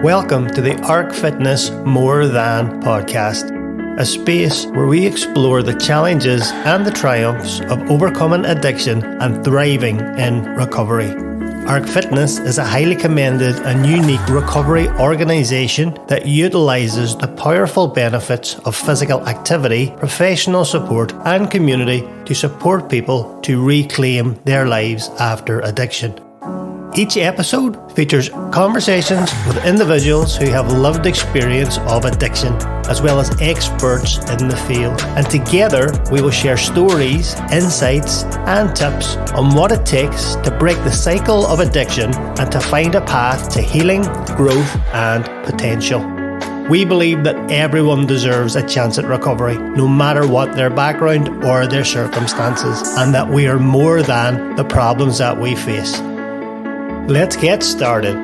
Welcome to the ARC Fitness More Than podcast, a space where we explore the challenges and the triumphs of overcoming addiction and thriving in recovery. ARC Fitness is a highly commended and unique recovery organisation that utilises the powerful benefits of physical activity, professional support and community to support people to reclaim their lives after addiction. Each episode features conversations with individuals who have lived experience of addiction, as well as experts in the field. And together we will share stories, insights and tips on what it takes to break the cycle of addiction and to find a path to healing, growth and potential. We believe that everyone deserves a chance at recovery, no matter what their background or their circumstances, and that we are more than the problems that we face. Let's get started.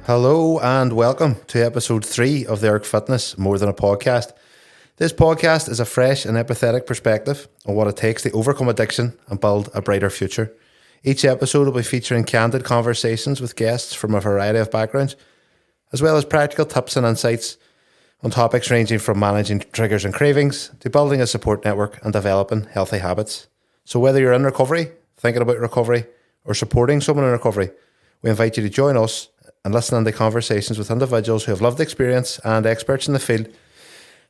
Hello and welcome to episode 3 of the ARC Fitness More Than a Podcast. This podcast is a fresh and empathetic perspective on what it takes to overcome addiction and build a brighter future. Each episode will be featuring candid conversations with guests from a variety of backgrounds, as well as practical tips and insights on topics ranging from managing triggers and cravings to building a support network and developing healthy habits. So whether you're in recovery, thinking about recovery, or supporting someone in recovery, we invite you to join us and listen to conversations with individuals who have lived experience and experts in the field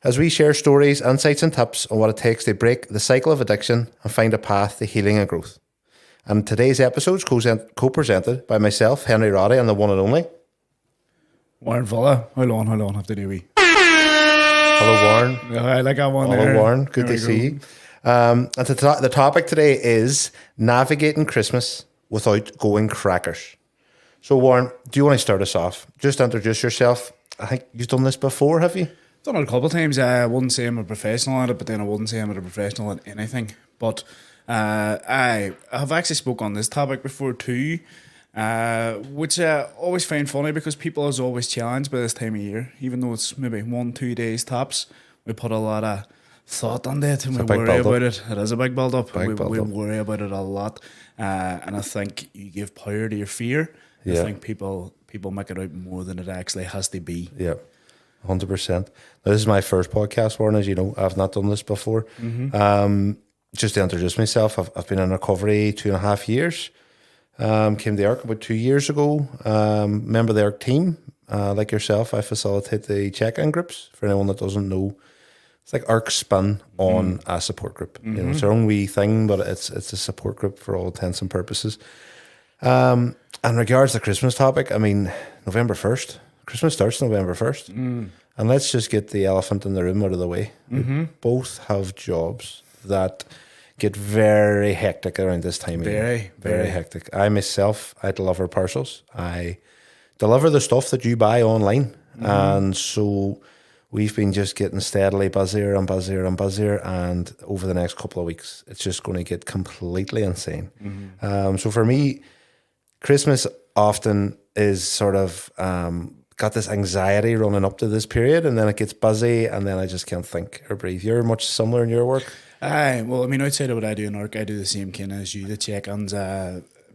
as we share stories, insights and tips on what it takes to break the cycle of addiction and find a path to healing and growth. And today's episode is co-presented by myself, Henry Roddy, and the one and only Warren Fuller. Hold on, have to do a wee. Hello, Warren. Yeah, I like that one. Hello, there. Warren. Good to see you. And the topic today is navigating Christmas without going crackers. So, Warren, do you want to start us off? Just introduce yourself. I think you've done this before, have you? Done it a couple of times. I wouldn't say I'm a professional at it, but then I wouldn't say I'm a professional at anything. But I have actually spoke on this topic before too, which I always find funny because people is always challenged by this time of year, even though it's maybe 1-2 days tops. We put a lot of thought on that and we worry about it. It is a big build-up. We worry about it a lot. And I think you give power to your fear. Yeah. I think people make it out more than it actually has to be. Yeah, 100%. Now, this is my first podcast, Warren, as you know. I've not done this before. Mm-hmm. Just to introduce myself, I've been in recovery 2.5 years. Came to the ARC about 2 years ago. Member of the ARC team. Like yourself, I facilitate the check-in groups. For anyone that doesn't know, it's like ARC spin on a support group. Mm-hmm. You know, it's their own wee thing, but it's a support group for all intents and purposes. And in regards to the Christmas topic, I mean, November 1st. Christmas starts November 1st. Mm. And let's just get the elephant in the room out of the way. Mm-hmm. We both have jobs that get very hectic around this time of year. Very hectic. I myself, I deliver parcels. I deliver the stuff that you buy online. Mm-hmm. And so we've been just getting steadily busier and busier and busier, and over the next couple of weeks, it's just going to get completely insane. Mm-hmm. So for me, Christmas often is sort of got this anxiety running up to this period, and then it gets busy, and then I just can't think or breathe. You're much similar in your work? Well, I mean, outside of what I do in ARC, I do the same kind of as you, the check-ins,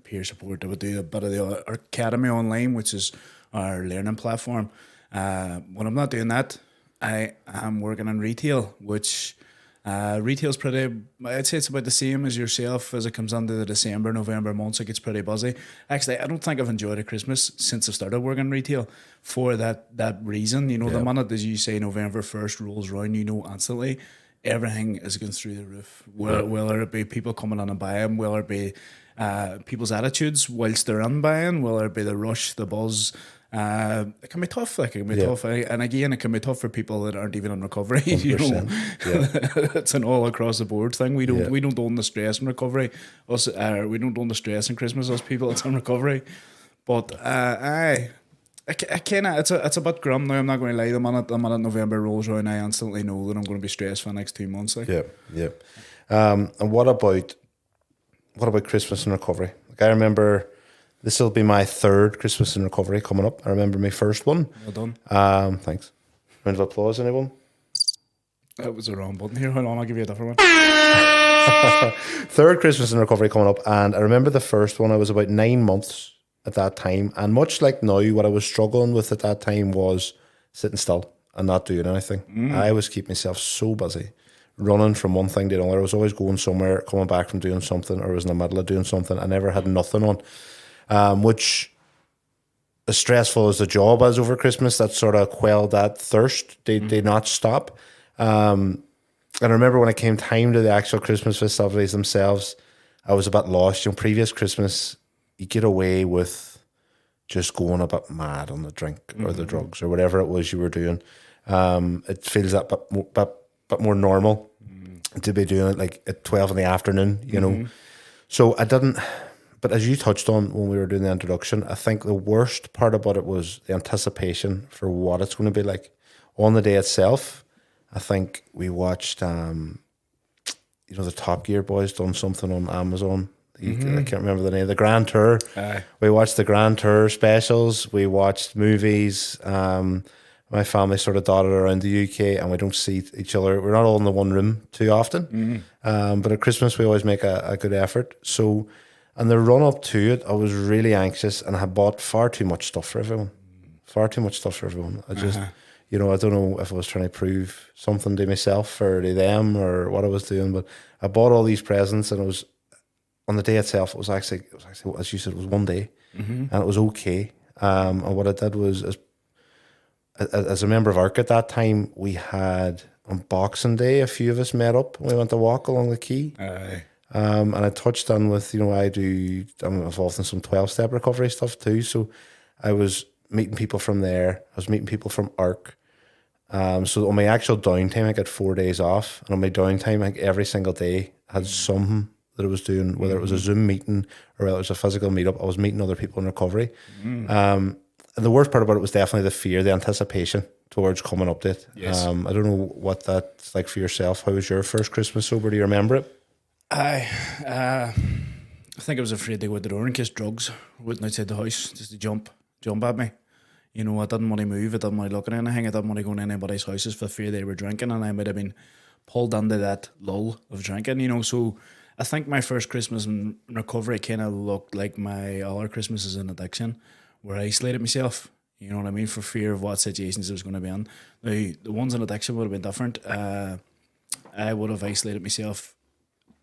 peer support. I would do a bit of the ARC Academy online, which is our learning platform. When I'm not doing that, I am working in retail, which retail's pretty, I'd say it's about the same as yourself as it comes into the December, November months. It gets pretty busy. Actually, I don't think I've enjoyed a Christmas since I started working retail for that reason. You know, the minute, as you say, November 1st rolls around, you know instantly everything is going through the roof. Whether it be people coming in and buying, whether it be people's attitudes whilst they're in buying, whether it be the rush, the buzz. It can be tough. It can be tough, and again, it can be tough for people that aren't even in recovery. You know, it's an all across the board thing. We don't own the stress in recovery. Us, we don't own the stress in Christmas. Us people that's in recovery, but I kind of it's a bit grim now. I'm not going to lie. The minute November rolls around, I instantly know that I'm going to be stressed for the next 2 months. Like. Yeah. And what about Christmas in recovery? Like, I remember. This will be my 3rd Christmas in recovery coming up. I remember my first one. Well done. Thanks. Round of applause, anyone? That was the wrong button here. Hold on, I'll give you a different one. 3rd Christmas in recovery coming up, and I remember the first one. I was about 9 months at that time. And much like now, what I was struggling with at that time was sitting still and not doing anything. I was keeping myself so busy, running from one thing to another. I was always going somewhere, coming back from doing something, or was in the middle of doing something. I never had nothing on, which, as stressful as the job was over Christmas, that sort of quelled that thirst. They did not stop. And I remember when it came time to the actual Christmas festivities themselves, I was a bit lost. Previous Christmas, you get away with just going a bit mad on the drink or the drugs or whatever it was you were doing. It feels that bit more normal to be doing it like at 12 in the afternoon, know. So I didn't, but as you touched on when we were doing the introduction, I think the worst part about it was the anticipation for what it's going to be like. On the day itself, I think we watched, the Top Gear boys done something on Amazon. I can't remember the name. The Grand Tour. We watched the Grand Tour specials. We watched movies. My family sort of dotted around the UK, and we don't see each other. We're not all in the one room too often. But at Christmas, we always make a good effort. So, and the run up to it, I was really anxious, and I had bought far too much stuff for everyone. Far too much stuff for everyone. I just, I don't know if I was trying to prove something to myself or to them or what I was doing, but I bought all these presents, and it was on the day itself. It was actually, as you said, it was one day, and it was okay. And what I did was, as a member of ARC at that time, we had on Boxing Day, a few of us met up. We went to walk along the quay. And I touched on with, I'm involved in some 12-step recovery stuff too. So I was meeting people from there. I was meeting people from ARC. So on my actual downtime, I got 4 days off. And on my downtime, like every single day, I had something that I was doing, whether it was a Zoom meeting or whether it was a physical meetup. I was meeting other people in recovery. And the worst part about it was definitely the fear, the anticipation towards coming up to it. Yes. I don't know what that's like for yourself. How was your first Christmas sober? Do you remember it? I think I was afraid to go out the door in case drugs were waiting outside the house just to jump at me. I didn't want to move. I didn't want to look at anything. I didn't want to go in anybody's houses for fear they were drinking, and I might have been pulled into that lull of drinking. So I think my first Christmas in recovery kind of looked like my other Christmases in addiction, where I isolated myself. You know what I mean? For fear of what situations I was going to be in. Now, the ones in addiction would have been different. I would have isolated myself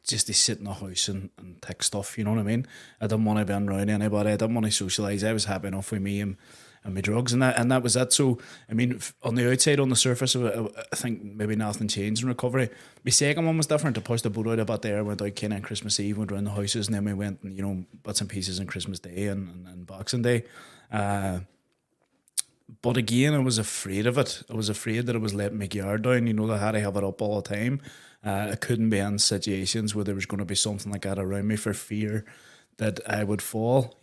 just to sit in the house and take stuff, you know what I mean? I didn't want to be around anybody. I didn't want to socialise. I was happy enough with me and my drugs and that was it. So, I mean, on the outside, on the surface, I think maybe nothing changed in recovery. My second one was different. I pushed the boat out a bit there, went out kind of on Christmas Eve, went around the houses, and then we went, bits and pieces on Christmas Day and Boxing Day. But again, I was afraid of it. I was afraid that it was letting my guard down. I had to have it up all the time. I couldn't be in situations where there was going to be something like that around me for fear that I would fall.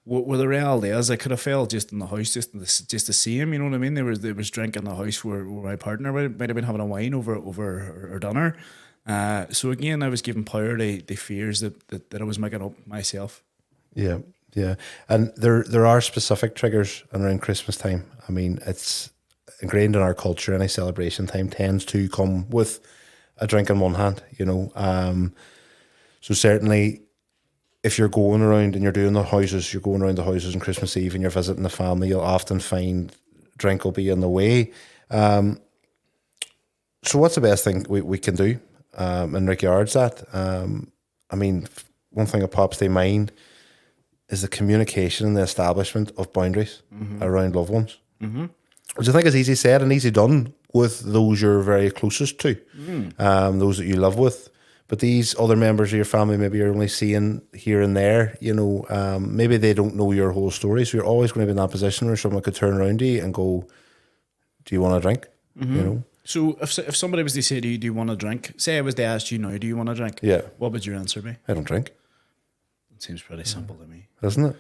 Where the reality is, I could have fell just in the house, just to see him. You know what I mean? There was drink in the house where my partner might have been having a wine over our dinner. So again, I was giving power to the fears that I was making up myself. Yeah. Yeah, and there are specific triggers around Christmas time. I mean, it's ingrained in our culture. Any celebration time tends to come with a drink in one hand, So certainly, if you're going around and you're doing the houses, you're going around the houses on Christmas Eve and you're visiting the family, you'll often find drink will be in the way. So what's the best thing we can do in regards to that? I mean, one thing that pops to mind is the communication and the establishment of boundaries around loved ones. Which I think is easy said and easy done with those you're very closest to, those that you live with. But these other members of your family, maybe you're only seeing here and there, maybe they don't know your whole story. So you're always going to be in that position where someone could turn around to you and go, do you want a drink? So if somebody was to say to you, do you want a drink? Say I was to ask you now, do you want a drink? Yeah. What would your answer be? I don't drink. It seems pretty simple to me. Isn't it?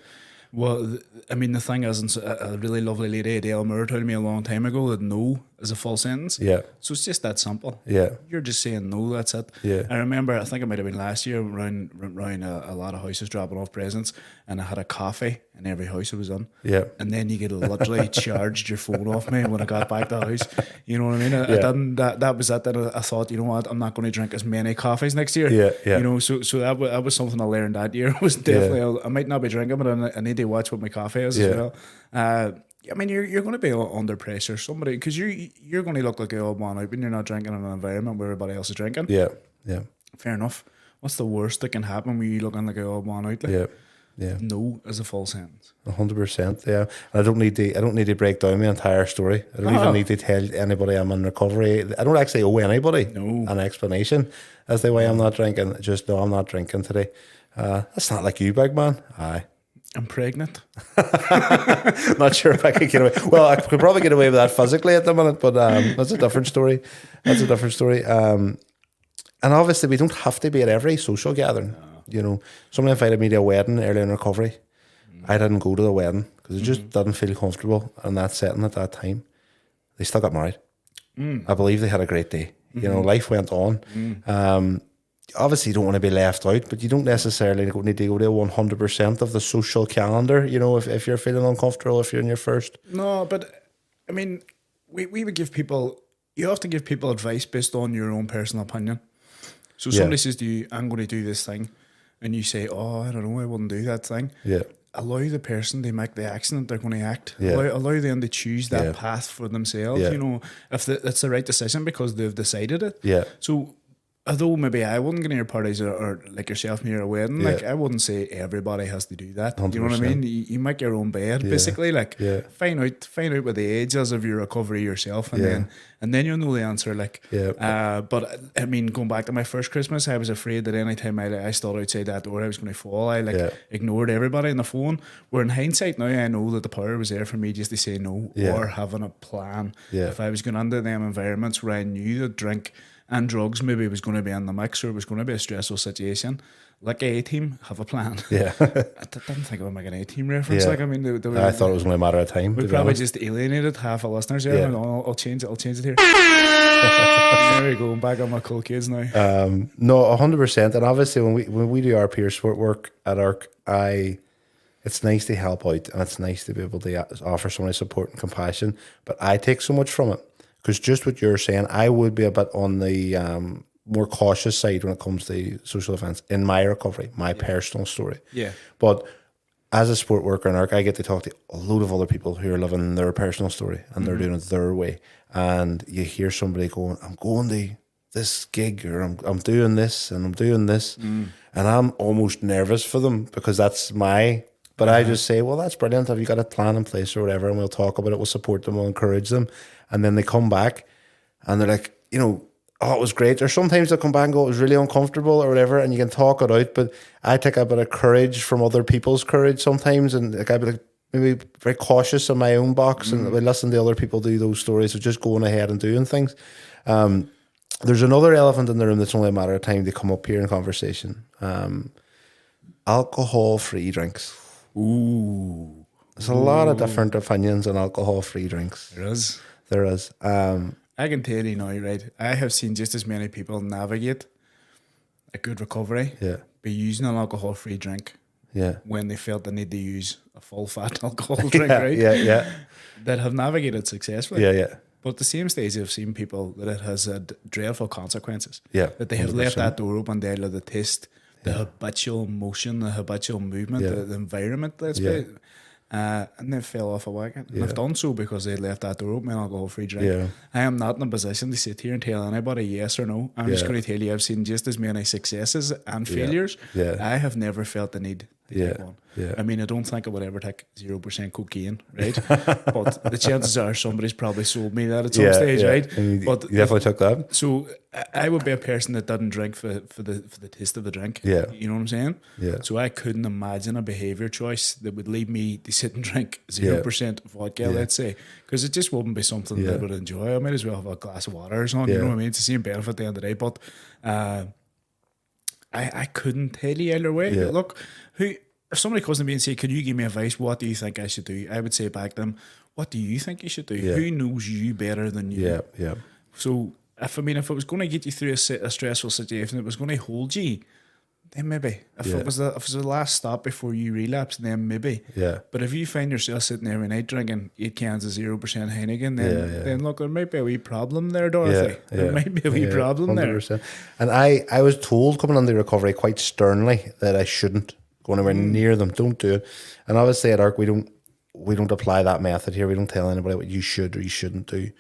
Well, I mean, the thing is, a really lovely lady, Adele Moore, told me a long time ago that no is a full sentence. Yeah. So it's just that simple. Yeah. You're just saying no, that's it. Yeah. I remember, I think it might have been last year, around a lot of houses dropping off presents, and I had a coffee in every house I was in. Yeah. And then you get literally charged your phone off me when I got back to the house. You know what I mean? I didn't, that was it. That I thought, you know what, I'm not going to drink as many coffees next year. Yeah. Yeah. So that was something I learned that year. Was definitely, I might not be drinking, but I need to watch what my coffee is Yeah. as well. I mean, you're going to be under pressure. Somebody, because you're going to look like an old man out when you're not drinking in an environment where everybody else is drinking. Yeah, yeah, Fair enough. What's the worst that can happen when you're looking like an old man out? Like? yeah, yeah. No is a full sentence. 100%. Yeah, and I don't need to break down my entire story. I don't even need to tell anybody I'm in recovery. I don't actually owe anybody an explanation as to why I'm not drinking. Just no, I'm not drinking today. That's not like you, big man. Aye. I'm pregnant. Not sure if I could get away. Well, I could probably get away with that physically at the minute, but that's a different story. That's a different story. And obviously, we don't have to be at every social gathering. You know, somebody invited me to a wedding early in recovery. I didn't go to the wedding because it just didn't feel comfortable in that setting at that time. They still got married. I believe they had a great day. You know, life went on. Obviously, you don't want to be left out, but you don't necessarily need to go to 100% of the social calendar, you know, if you're feeling uncomfortable, if you're in your first. No, but I mean, we would give people, you often give people advice based on your own personal opinion. So somebody says to you, I'm going to do this thing, and you say, oh, I don't know, I wouldn't do that thing. Yeah. Allow the person to make the action that they're going to act. Yeah. Allow them to choose that path for themselves, you know, if it's the right decision because they've decided it. Yeah. So although maybe I wouldn't go to your parties or like yourself near a wedding, like I wouldn't say everybody has to do that. 100%. You know what I mean? You make your own bed, basically. Like find out what the age is of your recovery yourself, and then you'll know the answer. Like, but I mean, going back to my first Christmas, I was afraid that any time I stood outside that door, I was going to fall. I ignored everybody on the phone. Where in hindsight now, I know that the power was there for me just to say no or having a plan. If I was going into them environments where I knew that drink and drugs maybe was going to be in the mix or it was going to be a stressful situation, like A-Team, have a plan. Yeah. I didn't think I would make an A-Team reference. Like, I mean, I thought it was only a matter of time. We probably just alienated half our listeners here. I'll change it here. There we go. I'm back on my cool kids now. No, 100%. And obviously when we do our peer support work at ARC, it's nice to help out and it's nice to be able to offer somebody support and compassion. But I take so much from it. Because just what you're saying, I would be a bit on the more cautious side when it comes to social events in my recovery, my personal story. Yeah. But as a sport worker in ARC, I get to talk to a load of other people who are living their personal story and they're doing it their way. And you hear somebody going, I'm going to this gig or I'm doing this and I'm doing this. And I'm almost nervous for them because that's my... But I just say, well, that's brilliant. Have you got a plan in place or whatever? And we'll talk about it. We'll support them. We'll encourage them. And then they come back and they're like, you know, oh, it was great. Or sometimes they'll come back and go, it was really uncomfortable or whatever. And you can talk it out. But I take a bit of courage from other people's courage sometimes. And like, I'd be like, maybe very cautious in my own box. And we listen to other people do those stories of just going ahead and doing things. There's another elephant in the room that's only a matter of time to come up here in conversation. Alcohol-free drinks. Ooh. There's a lot of different opinions on alcohol-free drinks. There is. I can tell you now, right? I have seen just as many people navigate a good recovery by using an alcohol-free drink when they felt the need to use a full-fat alcohol drink, right? That have navigated successfully. But at the same stage, I've seen people that it has had dreadful consequences. That they have 100%. Left that door open, they let the taste, the habitual motion, the habitual movement, the environment, let's say, and they fell off a wagon. And they've done so because they left that door open, an alcohol-free drink. I am not in a position to sit here and tell anybody yes or no. I'm just going to tell you I've seen just as many successes and failures. I have never felt the need to take one. I mean, I don't think I would ever take 0% cocaine, right? But the chances are somebody's probably sold me that at some stage, right? But you definitely took that. So I would be a person that doesn't drink for the taste of the drink. You know what I'm saying? So I couldn't imagine a behaviour choice that would lead me to sit and drink 0% vodka, let's say, because it just wouldn't be something that I would enjoy. I might as well have a glass of water or something. You know what I mean? It's the same benefit at the end of the day, but I couldn't tell you either way. Look, if somebody comes to me and say, could you give me advice? What do you think I should do? I would say back to them, what do you think you should do? Who knows you better than you? So if it was going to get you through a stressful situation, it was going to hold you, then maybe. If it was the last stop before you relapse, then maybe. But if you find yourself sitting every night drinking 8 cans of 0% Heineken, then look, there might be a wee problem there, Dorothy. There might be a wee problem 100%. There. And I was told coming into recovery quite sternly that I shouldn't. Go anywhere near them. Don't do it. And obviously at ARC, we don't apply that method here. We don't tell anybody what you should or you shouldn't do.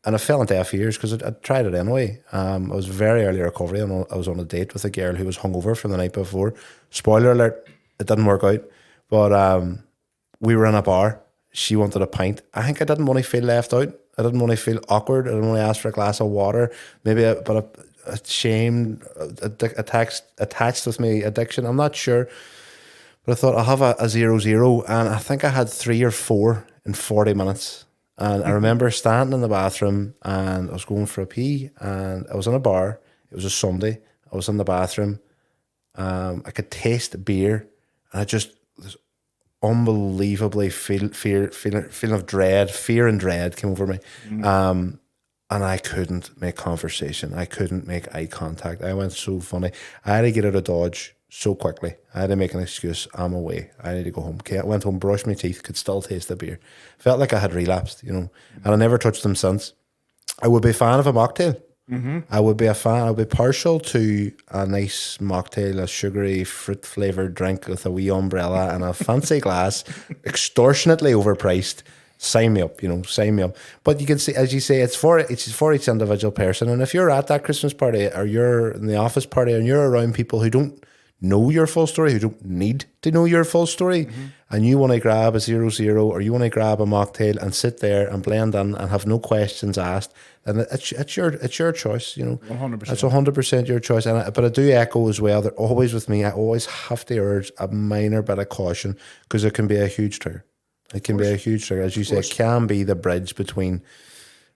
And I fell into deaf ears because I tried it anyway. I was very early recovery, and I was on a date with a girl who was hungover from the night before. Spoiler alert, it didn't work out. But we were in a bar. She wanted a pint. I think I didn't want to feel left out. I didn't want to feel awkward. I didn't want to ask for a glass of water. Maybe a shame attached with me addiction. I'm not sure. But I thought I'll have a 0-0. And I think I had 3 or 4 in 40 minutes. And I remember standing in the bathroom and I was going for a pee and I was in a bar. It was a Sunday. I was in the bathroom. I could taste beer and I just this unbelievably feeling of dread, fear and dread came over me. And I couldn't make conversation. I couldn't make eye contact. I went so funny. I had to get out of Dodge so quickly. I had to make an excuse. I'm away. I need to go home. Okay, I went home, brushed my teeth, could still taste the beer. Felt like I had relapsed, and I never touched them since. I would be a fan of a mocktail. I would be a fan. I would be partial to a nice mocktail, a sugary fruit flavored drink with a wee umbrella and a fancy glass, extortionately overpriced. Sign me up, sign me up. But you can see, as you say, it's for each individual person. And if you're at that Christmas party or you're in the office party and you're around people who don't know your full story, who don't need to know your full story, and you want to grab a 0-0 or you want to grab a mocktail and sit there and blend in and have no questions asked, then it's your choice, 100%. It's 100% your choice. But I do echo as well that always with me, I always have to urge a minor bit of caution because it can be a huge trigger. It can be a huge trigger. As you say, it can be the bridge between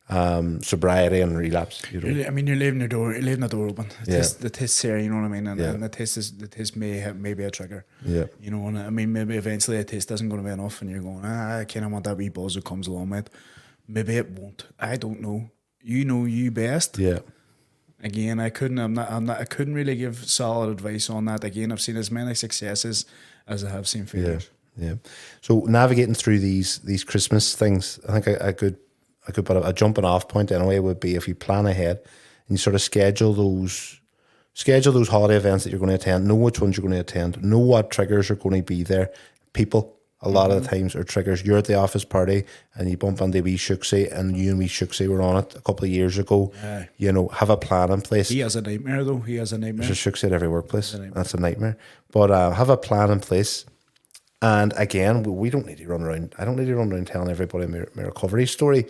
sobriety and relapse. I mean, you're leaving the door open. The test's there, you know what I mean? And the test may be a trigger. Yeah. And I mean, maybe eventually a test isn't going to be enough and you're going, I kind of want that wee buzz that comes along with it. Maybe it won't. I don't know. You know you best. Yeah. Again, I couldn't really give solid advice on that. Again, I've seen as many successes as I have seen failures. Yeah. So navigating through these Christmas things, I think I could put a jumping off point anyway would be if you plan ahead and you sort of schedule those holiday events that you're going to attend, know which ones you're going to attend, know what triggers are going to be there. People, a lot of the times, are triggers. You're at the office party and you bump into wee Shooksy, and you and wee Shooksy were on it a couple of years ago. Have a plan in place. He has a nightmare, though. There's a Shooksy at every workplace. That's a nightmare. But have a plan in place. And again, we don't need to run around. I don't need to run around telling everybody my recovery story.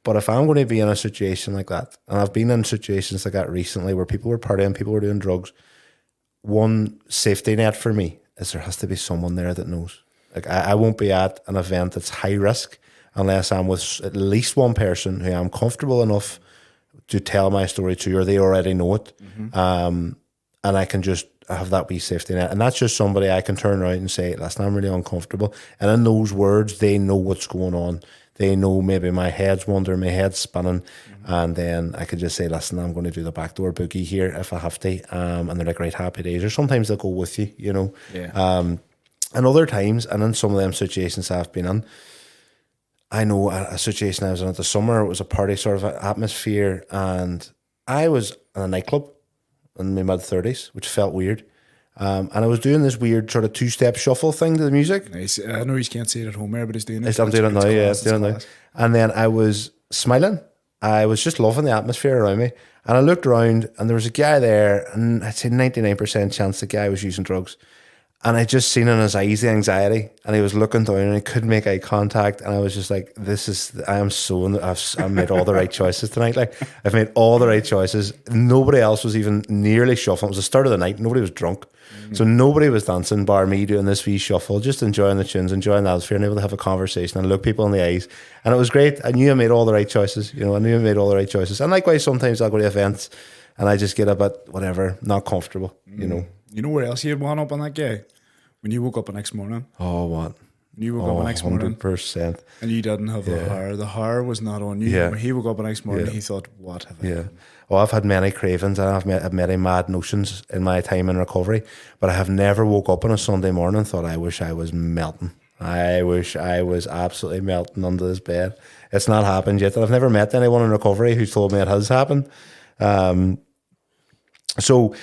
But if I'm going to be in a situation like that, and I've been in situations like that recently where people were partying, people were doing drugs, one safety net for me is there has to be someone there that knows. Like I won't be at an event that's high risk unless I'm with at least one person who I'm comfortable enough to tell my story to, or they already know it. And I can just have that wee safety net. And that's just somebody I can turn around and say, listen, I'm really uncomfortable. And in those words, they know what's going on. They know maybe my head's wandering, my head's spinning. And then I could just say, listen, I'm going to do the backdoor boogie here if I have to. And they're like, right, happy days. Or sometimes they'll go with you, Yeah. And other times, and in some of them situations I've been in, I know a situation I was in at the summer, it was a party sort of atmosphere. And I was in a nightclub in my mid-30s, which felt weird. And I was doing this weird sort of 2-step shuffle thing to the music. Nice. I know you can't see it at home here, but he's doing it. I'm doing it now, yeah. Doing it now. And then I was smiling. I was just loving the atmosphere around me. And I looked around and there was a guy there, and I'd say 99% chance the guy was using drugs. And I just seen in his eyes the anxiety, and he was looking down and he couldn't make eye contact. And I was just like, I've made all the right choices tonight. Like, I've made all the right choices. Nobody else was even nearly shuffling. It was the start of the night. Nobody was drunk. So nobody was dancing, bar me doing this wee shuffle, just enjoying the tunes, enjoying the atmosphere, and able to have a conversation and look people in the eyes. And it was great. I knew I made all the right choices. I knew I made all the right choices. And likewise, sometimes I'll go to events and I just get a bit, whatever, not comfortable, You know where else you'd want up on that guy? When you woke up the next morning. Oh, what? When you woke up the next morning. 100%. And you didn't have the hair. The hair was not on you. Yeah. When he woke up the next morning, he thought, what have I done? Well, I've had many cravings and I've had many mad notions in my time in recovery, but I have never woke up on a Sunday morning and thought, I wish I was melting. I wish I was absolutely melting under this bed. It's not happened yet. And I've never met anyone in recovery who's told me it has happened. So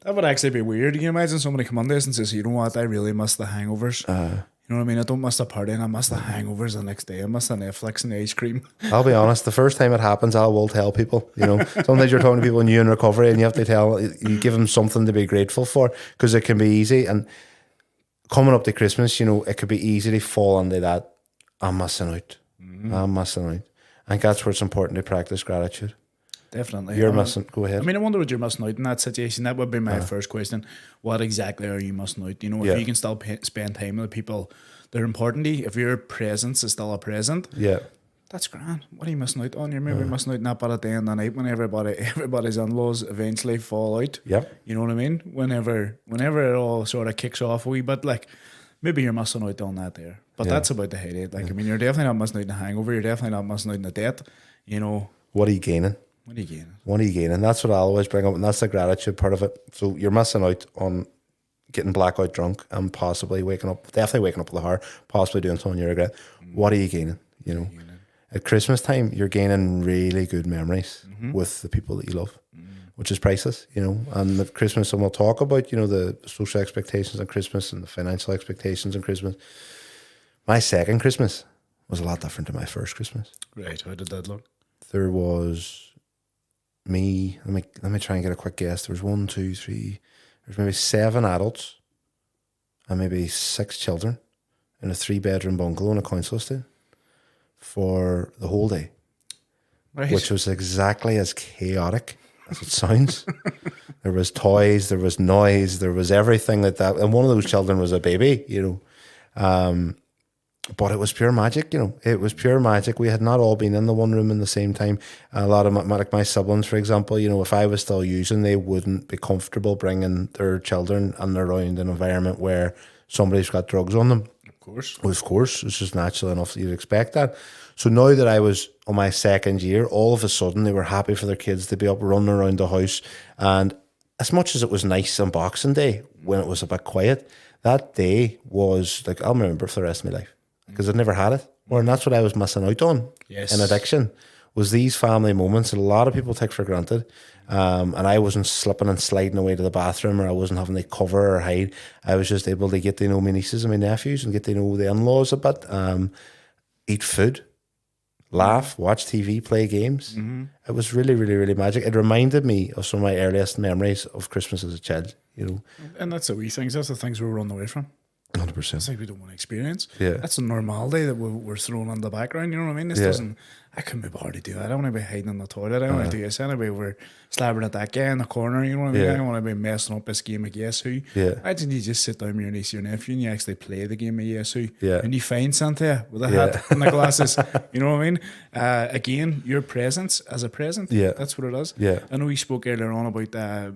That would actually be weird. Can you imagine somebody come on this and says, you know what, I really miss the hangovers. You know what I mean? I don't miss the partying, I miss the hangovers the next day. I miss the Netflix and the ice cream. I'll be honest, the first time it happens, I will tell people, you know, sometimes you're talking to people new in recovery and you have to you give them something to be grateful for, because it can be easy. And coming up to Christmas, you know, it could be easy to fall into that, I'm missing out. I'm missing out. I think that's where it's important to practice gratitude. Definitely. You're missing, go ahead. I mean, I wonder what you're missing out in that situation. That would be my first question. What exactly are you missing out? You know, if you can still spend time with the people that are important to you, if your presence is still a present, that's grand. What are you missing out on? You're maybe missing out on that, but at the end of the night, when everybody's in-laws eventually fall out, you know what I mean? Whenever it all sort of kicks off a wee bit, like, maybe you're missing out on that there. But that's about the headache. Like, I mean, you're definitely not missing out on the hangover. You're definitely not missing out on the debt. You know. What are you gaining? What are you gaining? What are you gaining? That's what I always bring up, and that's the gratitude part of it. So you're missing out on getting blackout drunk and possibly definitely waking up with a heart, possibly doing something you regret. What are you gaining? You know, at Christmas time, you're gaining really good memories with the people that you love, which is priceless, you know. And at Christmas, and we'll talk about, you know, the social expectations on Christmas and the financial expectations on Christmas. My second Christmas was a lot different to my first Christmas. Right. How did that look? There was me, let me try and get a quick guess. There was 1, 2, 3, there's maybe 7 adults and maybe 6 children in a 3-bedroom bungalow in a council estate for the whole day, which was exactly as chaotic as it sounds. There was toys, there was noise, there was everything like that. And one of those children was a baby, you know. But it was pure magic, you know. It was pure magic. We had not all been in the one room in the same time. A lot of my siblings, for example, you know, if I was still using, they wouldn't be comfortable bringing their children and around an environment where somebody's got drugs on them. Of course. Well, of course. It's just natural enough that you'd expect that. So now that I was on my second year, all of a sudden they were happy for their kids to be up running around the house. And as much as it was nice on Boxing Day, when it was a bit quiet, that day was like, I'll remember for the rest of my life. Because I'd never had it. And that's what I was missing out on in addiction, was these family moments that a lot of people take for granted. And I wasn't slipping and sliding away to the bathroom, or I wasn't having to cover or hide. I was just able to get to know my nieces and my nephews and get to know the in-laws a bit, eat food, laugh, watch TV, play games. It was really, really, really magic. It reminded me of some of my earliest memories of Christmas as a child, you know. And that's the wee things. That's the things we're running away from. 100%. It's like we don't want to experience. Yeah. That's a normality that we're throwing on the background. You know what I mean? This doesn't. I couldn't be bothered to do that. I don't want to be hiding in the toilet. I don't want to do this. I don't want to be over slabbering at that guy in the corner. You know what I mean? I don't want to be messing up this game of Guess Who. Imagine you just sit down with your niece or your nephew and you actually play the game of Guess Who. And you find Santa with a hat and the glasses. You know what I mean? Again, your presence as a present. That's what it is. I know we spoke earlier on about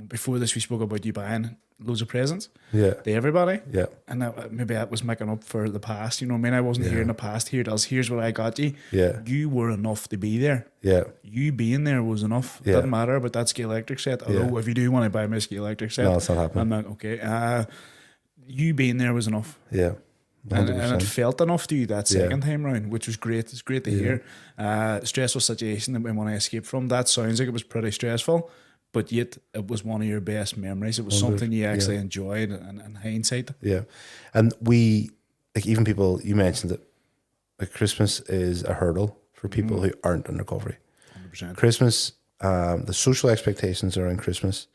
before this, we spoke about you buying loads of presents to everybody. And maybe that was making up for the past. You know what I mean? I wasn't here in the past. Here it is. Here's what I got you. You were enough to be there. You being there was enough. It doesn't matter about that Ski Electric set. Although if you do want to buy me a Ski Electric set, no, it's not happening. I'm not okay. You being there was enough. And it felt enough to you that second time round, which was great. It's great to hear. Stressful situation that we want to escape from. That sounds like it was pretty stressful, but yet it was one of your best memories. It was something you actually enjoyed in hindsight. And we, like, even people, you mentioned it, like, Christmas is a hurdle for people who aren't in recovery. 100%. Christmas, the social expectations around Christmas,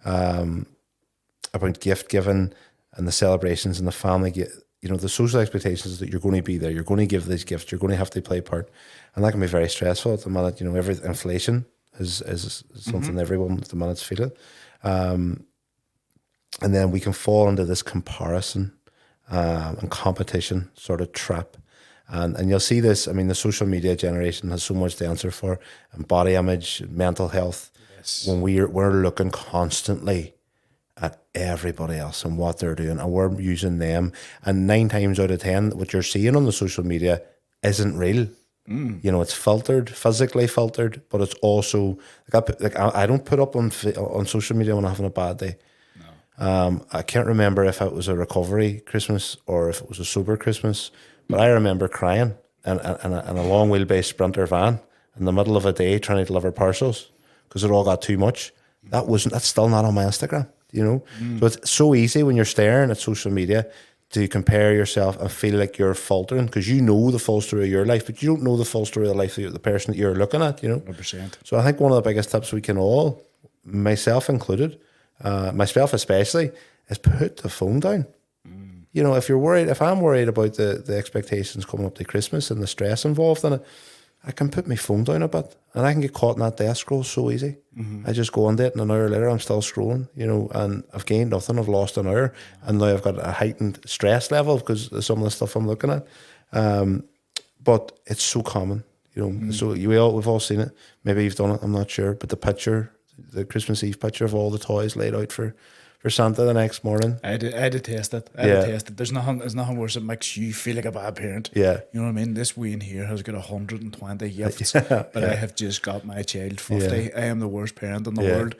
about gift giving and the celebrations and the family, you know, the social expectations that you're going to be there, you're going to give these gifts, you're going to have to play part. And that can be very stressful at the minute. You know, every inflation is something everyone at the minute's feeling. And then we can fall into this comparison and competition sort of trap. And you'll see this, I mean, the social media generation has so much to answer for, and body image, mental health. When we're looking constantly at everybody else and what they're doing, and we're using them. And 9 times out of 10, what you're seeing on the social media isn't real. You know, it's filtered, physically filtered, but it's also I don't put up on social media when I'm having a bad day. I can't remember if it was a recovery Christmas or if it was a sober Christmas, but I remember crying in a long wheelbase Sprinter van in the middle of a day trying to deliver parcels because it all got too much. That's still not on my Instagram, you know? So it's so easy when you're staring at social media to compare yourself and feel like you're faltering because you know the full story of your life, but you don't know the full story of the life of the person that you're looking at, you know? 100%. So I think one of the biggest tips we can all, myself included, myself especially, is put the phone down. You know, if I'm worried about the expectations coming up to Christmas and the stress involved in it, I can put my phone down a bit and I can get caught in that death scroll so easy. I just go on it and an hour later I'm still scrolling, you know, and I've gained nothing, I've lost an hour and now I've got a heightened stress level because of some of the stuff I'm looking at. But it's so common, you know, so we've all seen it. Maybe you've done it, I'm not sure, but the Christmas Eve picture of all the toys laid out for Santa the next morning. I detest it. I detest it. There's nothing worse that makes you feel like a bad parent. Yeah. You know what I mean? This wee in here has got 120 gifts, but I have just got my child 50. Yeah. I am the worst parent in the world.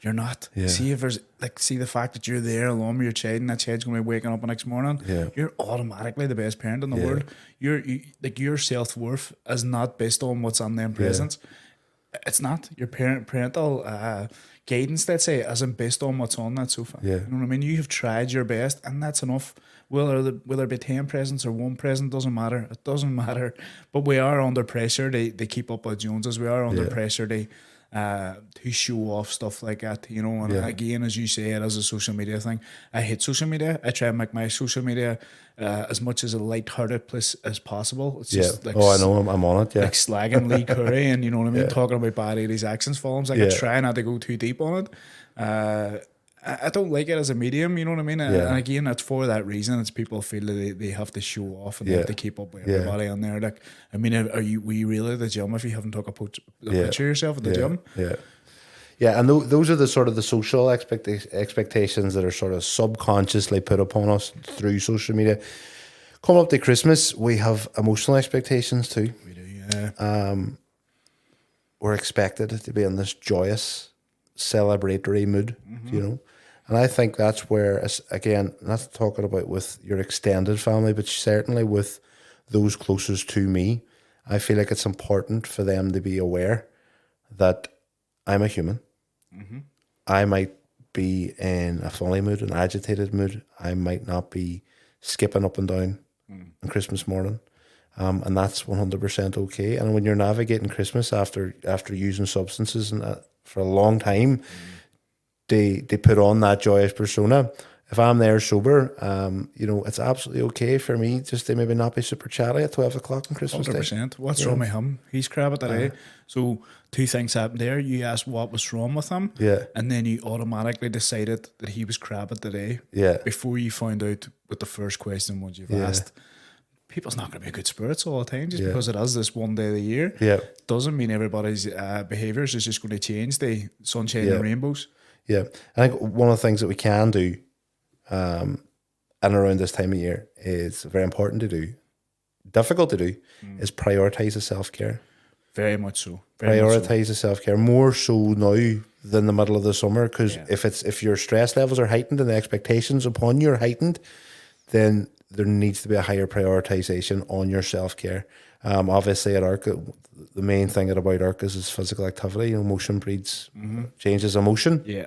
You're not. Yeah. See if there's see the fact that you're there alone with your child and that child's gonna be waking up the next morning. Yeah. You're automatically the best parent in the world. Your self-worth is not based on what's on them presents. It's not. Your parental guidance, let's say, isn't based on what's on that sofa. Yeah. You know what I mean? You have tried your best and that's enough. Whether there be 10 presents or one present, doesn't matter. It doesn't matter. But we are under pressure to keep up with Joneses. We are under pressure to show off stuff like that, you know. And again, as you say, it is a social media thing. I hate social media. I try and make my social media as much as a light-hearted place as possible. It's just like I know I'm on it. Yeah, like slagging Lee Curry and you know what I mean, talking about bad 80s accents films. Like I try not to go too deep on it. I don't like it as a medium, you know what I mean? And again, it's for that reason. It's people feel that they have to show off and they have to keep up with everybody on there. Like, I mean, were you really at the gym if you haven't took a picture of yourself at the gym? Yeah, and those are the sort of the social expectations that are sort of subconsciously put upon us through social media. Coming up to Christmas, we have emotional expectations too. We do, yeah. We're expected to be in this joyous, celebratory mood, you know. And I think that's where, again, not talking about with your extended family, but certainly with those closest to me, I feel like it's important for them to be aware that I'm a human. I might be in a funny mood, an agitated mood. I might not be skipping up and down on Christmas morning. And that's 100% okay. And when you're navigating Christmas after using substances and for a long time, they put on that joyous persona. If I'm there sober, you know, it's absolutely okay for me just to maybe not be super chatty at 12 o'clock on Christmas 100%. Day. What's wrong with him? He's crab at today. So two things happened there. You asked what was wrong with him. Yeah. And then you automatically decided that he was crab at today. Yeah. Before you found out what the first question was you've asked. People's not going to be good spirits all the time just because it is this one day of the year. Yeah. Doesn't mean everybody's behaviours is just going to change. The sunshine and rainbows. Yeah. I think one of the things that we can do and around this time of year is very important to do, difficult to do, is prioritise the self-care. Very much so. Prioritise the self-care more so now than the middle of the summer, because if your stress levels are heightened and the expectations upon you are heightened, then there needs to be a higher prioritisation on your self-care. Obviously at ARC, the main thing about ARC is physical activity. You know, motion breeds changes emotion. Yeah.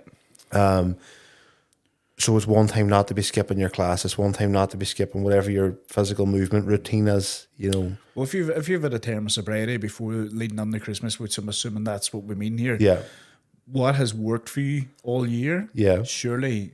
So it's one time not to be skipping your class. It's one time not to be skipping whatever your physical movement routine is, you know. Well, if you've had a term of sobriety before leading on to Christmas, which I'm assuming that's what we mean here. Yeah. What has worked for you all year? Yeah. Surely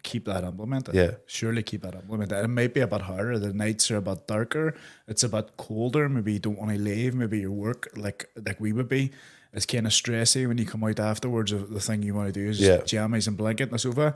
keep that implemented. Yeah. Surely keep that implemented. It might be a bit harder. The nights are a bit darker. It's a bit colder. Maybe you don't want to leave. Maybe your work, like we would be, it's kind of stressy when you come out afterwards. The thing you want to do is jammies and blanket on the sofa.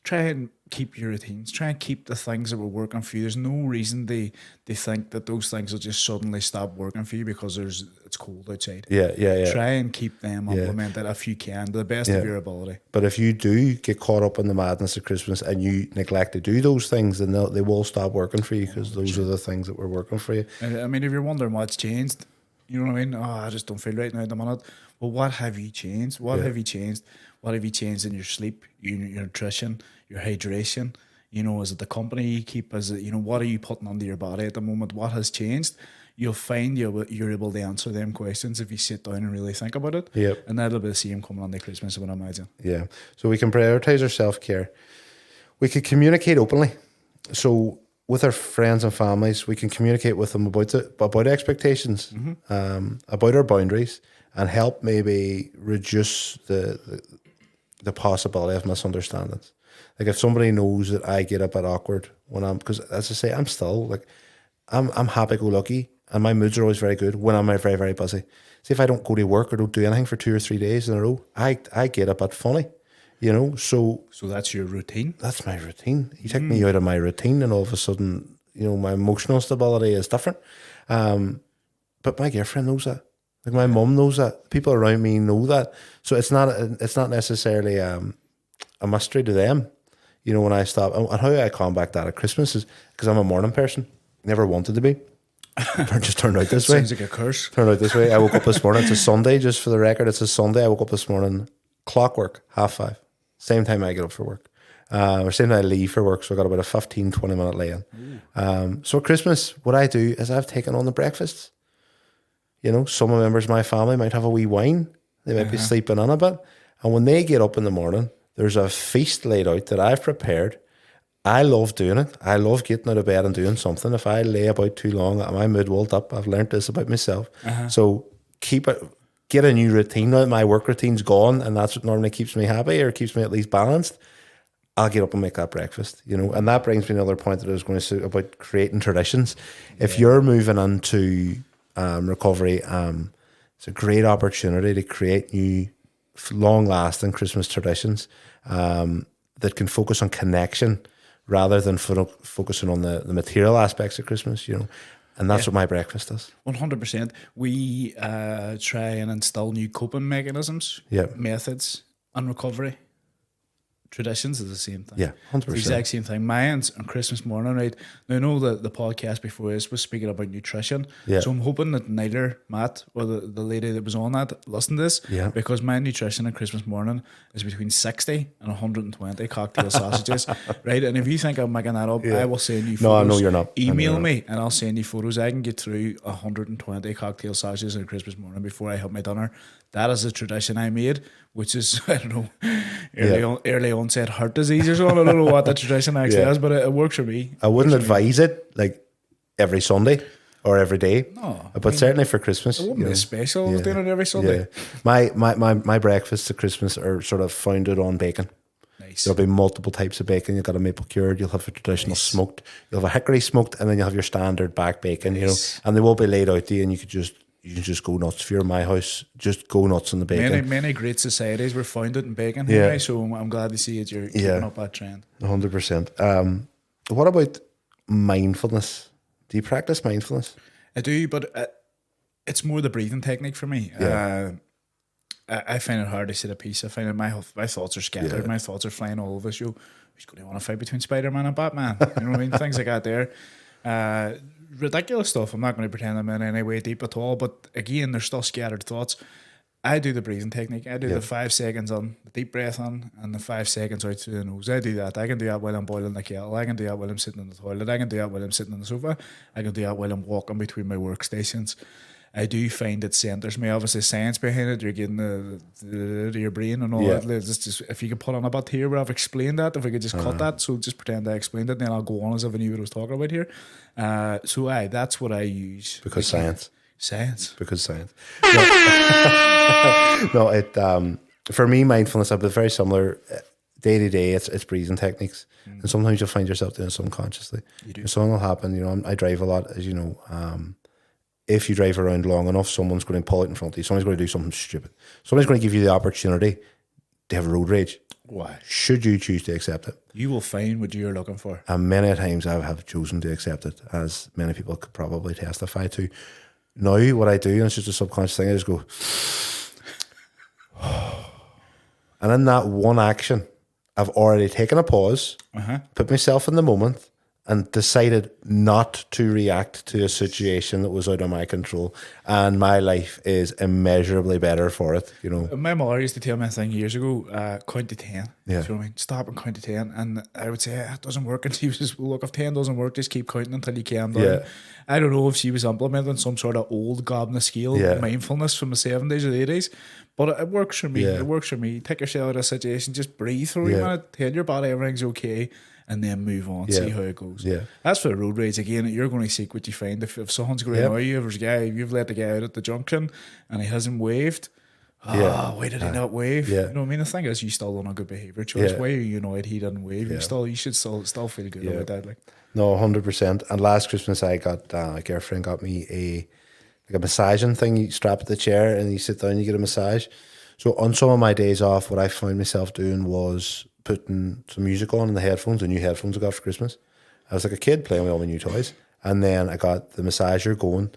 Try and keep your routines. Try and keep the things that were working for you. There's no reason they think that those things will just suddenly stop working for you because it's cold outside. Yeah. Try and keep them implemented if you can, to the best of your ability. But if you do get caught up in the madness of Christmas and you neglect to do those things, then they will stop working for you, because those are the things that were working for you. I mean, if you're wondering what's changed, you know what I mean? Oh, I just don't feel right now at the minute. Well, what have you changed? What have you changed? What have you changed in your sleep, your nutrition, your hydration, Is it the company you keep? Is it, what are you putting under your body at the moment? What has changed? You'll find you're able to answer them questions if you sit down and really think about it. Yep. And that'll be the same coming on the Christmas, I would imagine. Yeah. So we can prioritize our self-care. We could communicate openly. So with our friends and families, we can communicate with them about expectations, about our boundaries, and help maybe reduce the possibility of misunderstandings. Like if somebody knows that I get a bit awkward when because as I say, I'm still like, I'm happy-go-lucky, and my moods are always very good when I'm very, very busy. See, if I don't go to work or don't do anything for 2 or 3 days in a row, I get a bit funny, So that's your routine? That's my routine. You take me out of my routine, and all of a sudden, my emotional stability is different. But my girlfriend knows that. Like my mum knows that. People around me know that. So it's not necessarily a mystery to them. When I stop, and how I combat that at Christmas is because I'm a morning person. Never wanted to be. Just turned out this way. Sounds like a curse. Turned out this way. I woke up this morning. It's a Sunday, just for the record. It's a Sunday. I woke up this morning, clockwork, 5:30. Same time I get up for work. Or same time I leave for work. So I got about a 15, 20 minute lay-in. So at Christmas, what I do is I've taken on the breakfasts. Some members of my family might have a wee wine. They might be sleeping in a bit. And when they get up in the morning, there's a feast laid out that I've prepared. I love doing it. I love getting out of bed and doing something. If I lay about too long, my mood will up. I've learned this about myself. So get a new routine. Now that my work routine's gone, and that's what normally keeps me happy or keeps me at least balanced, I'll get up and make that breakfast, And that brings me to another point that I was going to say about creating traditions. If you're moving into recovery, it's a great opportunity to create new, long-lasting Christmas traditions that can focus on connection rather than focusing on the material aspects of Christmas, And that's what my breakfast does. 100%. We try and instill new coping mechanisms, methods, and recovery. Traditions is the same thing. Yeah, 100%. The exact same thing. Mine's on Christmas morning, right? Now, I know that the podcast before this was speaking about nutrition. Yeah. So I'm hoping that neither Matt or the lady that was on that listened to this. Yeah. Because my nutrition on Christmas morning is between 60 and 120 cocktail sausages, right? And if you think I'm making that up, I will send you photos. No, I know you're not. Email me and I'll send you photos. I can get through 120 cocktail sausages on Christmas morning before I have my dinner. That is a tradition I made, which is, I don't know, early onset heart disease or something. I don't know what the tradition actually is, but it works for me. I wouldn't advise it like every Sunday or every day, no, but certainly for Christmas. It wouldn't be special doing it every Sunday. Yeah. My breakfasts at Christmas are sort of founded on bacon. Nice. There'll be multiple types of bacon. You've got a maple cured, you'll have a traditional smoked, you'll have a hickory smoked, and then you'll have your standard back bacon, and they will be laid out to you, and you can just go nuts. If you're in my house, just go nuts on the bacon. Many great societies were founded in bacon, anyway, so I'm glad to see that you're keeping up that trend. 100%. What about mindfulness? Do you practice mindfulness? I do, but it's more the breathing technique for me. I find it hard to sit at peace. I find that my thoughts are scattered. Yeah. My thoughts are flying all over. So who's going to want to fight between Spider-Man and Batman? You know what I mean? Things like that there. Ridiculous stuff. I'm not going to pretend I'm in any way deep at all. But again, there's still scattered thoughts. I do the breathing technique. I do the 5 seconds on, the deep breath on, and the 5 seconds out through the nose. I do that. I can do that while I'm boiling the kettle. I can do that while I'm sitting in the toilet. I can do that while I'm sitting on the sofa. I can do that while I'm walking between my workstations. I do find it centers me. Obviously, science behind it. You're getting the your brain and all that. Just, if you could put on a bit here where I've explained that, if we could just cut that, so just pretend I explained it, and then I'll go on as if I knew what I was talking about here. That's what I use. Because science. Science. Because science. No, for me, mindfulness, I've been very similar. Day to day, it's breathing techniques, and sometimes you'll find yourself doing it subconsciously. You do. Something will happen. I drive a lot, as you know. If you drive around long enough, someone's going to pull it in front of you. Someone's going to do something stupid. Someone's going to give you the opportunity to have road rage. Why? Should you choose to accept it? You will find what you're looking for. And many times I have chosen to accept it, as many people could probably testify to. Now, what I do, and it's just a subconscious thing, I just go, and in that one action, I've already taken a pause, put myself in the moment, and decided not to react to a situation that was out of my control. And my life is immeasurably better for it, you know. My mother used to tell me a thing years ago, count to 10. Yeah. You know what I mean? Stop and count to 10. And I would say, it doesn't work. And she was just, well, look, if 10 doesn't work, just keep counting until you can down. Yeah. I don't know if she was implementing some sort of old gobna scale mindfulness from the 70s or the 80s, but it works for me. Yeah. It works for me. Take yourself out of a situation, just breathe for a minute, tell your body everything's okay, and then move on, see how it goes. Yeah. That's for the road rage again. You're going to seek what you find. If someone's going to annoy you, if there's a guy, you've let the guy out at the junction and he hasn't waved, why did he not wave? Yeah. You know what I mean? The thing is, you still on a good behaviour choice. Yeah. Why are you annoyed he didn't wave? You should still feel good about that. Like, No, 100%. And last Christmas, I got my girlfriend got me a massaging thing. You strap at the chair and you sit down, you get a massage. So on some of my days off, what I found myself doing was putting some music on in the headphones, the new headphones I got for Christmas. I was like a kid playing with all my new toys. And then I got the massager going.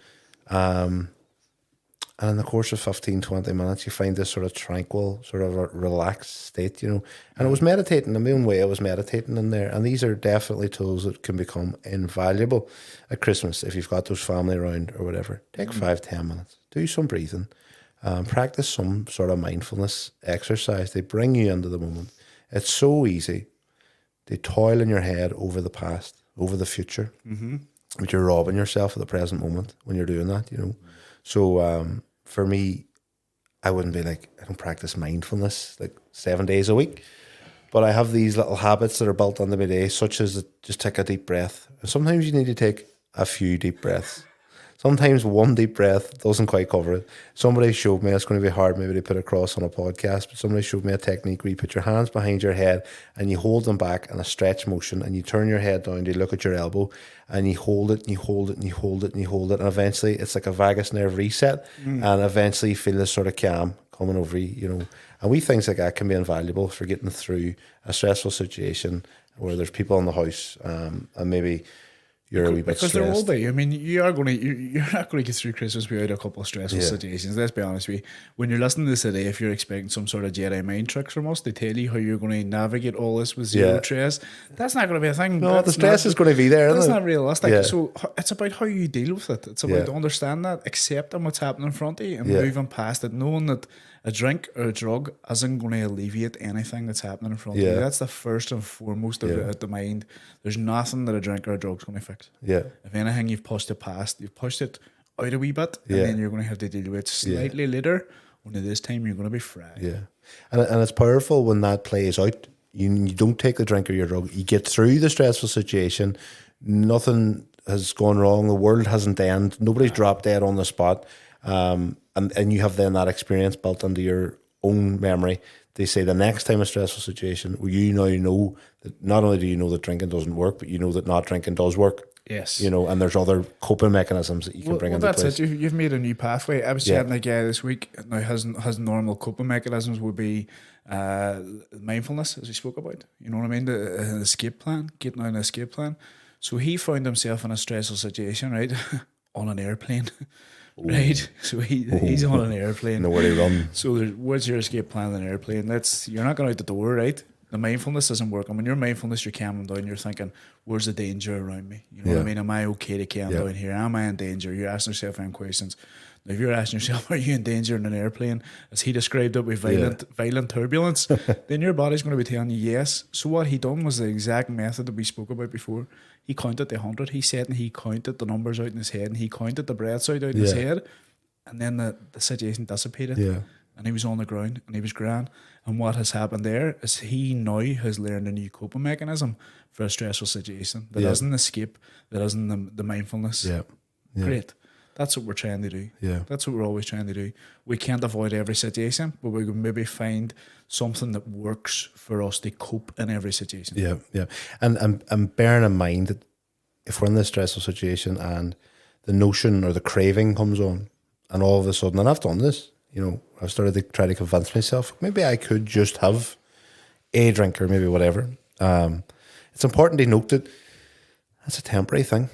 And in the course of 15, 20 minutes, you find this sort of tranquil, sort of a relaxed state, you know. And it was meditating in my own way. I was meditating in there. And these are definitely tools that can become invaluable at Christmas if you've got those family around or whatever. Take 5-10 minutes. Do some breathing. Practice some sort of mindfulness exercise. They bring you into the moment. It's so easy to toil in your head over the past, over the future. But you're robbing yourself of the present moment when you're doing that, you know. So for me, I wouldn't be like, I don't practice mindfulness like 7 days a week, but I have these little habits that are built into my day, such as just take a deep breath. And sometimes you need to take a few deep breaths. Sometimes one deep breath doesn't quite cover it. Somebody showed me, it's going to be hard maybe to put across on a podcast, but somebody showed me a technique where you put your hands behind your head and you hold them back in a stretch motion and you turn your head down to look at your elbow and you hold it and you hold it and you hold it and you hold it, and eventually it's like a vagus nerve reset and eventually you feel this sort of calm coming over you, you know. And we things like that can be invaluable for getting through a stressful situation where there's people in the house and maybe you're a wee bit because stressed. there will be. I mean, you're not going to get through Christmas without a couple of stressful situations. Let's be honest with you. When you're listening to this today, if you're expecting some sort of Jedi mind tricks from us to tell you how you're going to navigate all this with zero stress, that's not going to be a thing. No, the stress is going to be there. That's isn't not it? realistic. Yeah. So it's about how you deal with it. It's about understanding that, accepting what's happening in front of you, and moving past it, knowing that a drink or a drug isn't going to alleviate anything that's happening in front of you. That's the first and foremost of it at the mind. There's nothing that a drink or a drug's going to fix. Yeah. If anything, you've pushed it past, you've pushed it out a wee bit, and then you're going to have to deal with it slightly later. Only this time you're going to be fried. Yeah. And it's powerful when that plays out. You don't take the drink or your drug. You get through the stressful situation. Nothing has gone wrong. The world hasn't ended. Nobody's dropped dead on the spot. And you have then that experience built into your own memory. They say the next time a stressful situation, where you now know that not only do you know that drinking doesn't work, but you know that not drinking does work. Yes. You know, and there's other coping mechanisms that you can bring into that's place. it. You've made a new pathway. I was chatting to a guy this week. Now, his normal coping mechanisms would be mindfulness, as we spoke about. You know what I mean? An escape plan, getting out an escape plan. So he found himself in a stressful situation, right? On an airplane. Right, so he's on an airplane. Nowhere to run. So what's your escape plan on an airplane? You're not going out the door, right? The mindfulness isn't working. When you're mindfulness, you're calming down. You're thinking, "Where's the danger around me? You know what I mean? Am I okay to calm down here? Am I in danger?" You're asking yourself them questions. Now, if you're asking yourself, "Are you in danger in an airplane?" as he described it with violent turbulence, then your body's going to be telling you yes. So what he done was the exact method that we spoke about before. He counted the 100. He said, and he counted the numbers out in his head, and he counted the breaths out in his head, and then the situation dissipated. Yeah. And he was on the ground, and he was grand. And what has happened there is he now has learned a new coping mechanism for a stressful situation that isn't escape, that isn't the mindfulness. Yeah. Great. That's what we're trying to do. Yeah. That's what we're always trying to do. We can't avoid every situation, but we can maybe find something that works for us to cope in every situation. Yeah, yeah. And bearing in mind that if we're in this stressful situation and the notion or the craving comes on, and all of a sudden, and I've done this, you know, I've started to try to convince myself, maybe I could just have a drink or maybe whatever. It's important to note that that's a temporary thing.